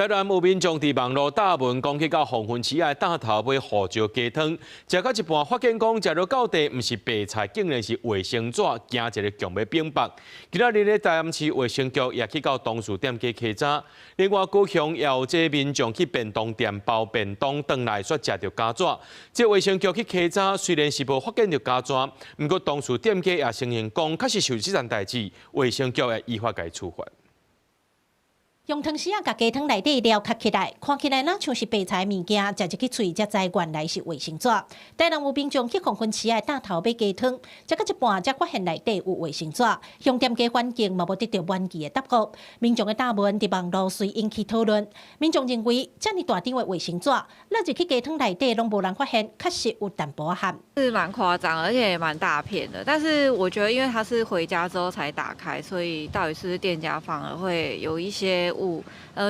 台南有民眾佇網絡打文攻擊到黃昏市的大頭尾胡椒雞湯，食到一半發現講食到到地唔是白菜，竟然是衛生紙，驚一個強要冰白。今仔日咧台南市衛生局也去到東樹店家稽查，另外高雄也有這民眾去便當店包便當回來，說食到膠紙。這衛生局去稽查，雖然是無發現到膠紙，不過東樹店家也承認講，確實受這件代志，衛生局會依法該處罰。用湯匙甲雞湯內底料卡起來，看起來若像是白菜物件，食入去喙才知原來是衛生紙。台南有民眾去黃昏市的大頭買雞湯，食到一半才發現內底有衛生紙，向店家反映嘛無得到滿意的答覆。民眾的答問佇網絡隨引起討論。民眾認為，這麼大張的衛生紙，落入去雞湯內底攏無人發現，確實有淡薄含。是蠻誇張，而且也蠻大片的。但是我覺得，因為它是回家之後才打開，所以到底是不是店家反而會有一些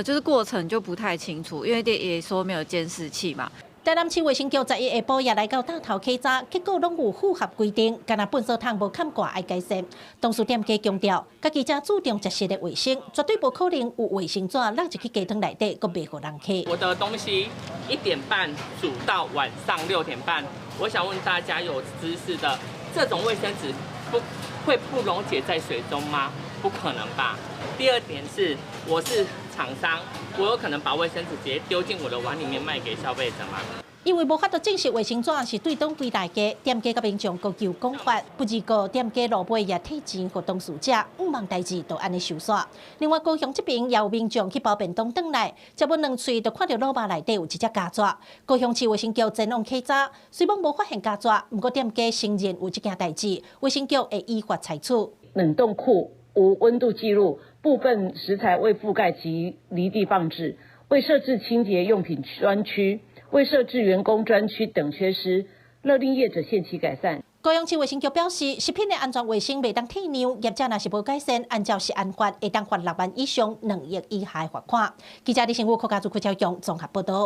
就是過程就不太清楚，因為店也說沒有監視器嘛。台南市衛生局11日下晡也來到大頭稽查，結果攏有符合規定，干那糞掃桶無冚掛愛改善。東樹店家強調，家己才注重食食的衛生，絕對無可能有衛生紙落入去雞湯內底，佫賣互人客。我的東西1點半煮到晚上6點半，我想問大家有知識的，這種衛生紙會不溶解在水中嗎？不可能吧。第二點是，我是廠商，我有可能把衛生紙直接丟進我的碗裡面賣給消費者嗎？因為無法度證實衛生紙是對當對大家，店家甲民眾各求公法，不只個店家路尾也退錢給當事者，毋茫代志都安尼收煞。另外高雄這邊也有民眾去包便當回來，接不兩喙就看到羅巴內底有一隻膠紙。高雄市衛生局前往稽查，雖然無發現膠紙，不過店家承認有這件代志，衛生局會依法裁處。冷凍庫無溫度記錄，部分食材未覆蓋其離地放置，未設置清潔用品專區，未設置員工專區等缺失，勒令業者限期改善。高雄市衛生局表示，食品的安全衛生未當退讓，業者若是無改善，按照食安法會當罰6萬以上2億以下的罰款。記者李新武、柯家珠、柯超雄綜合報道。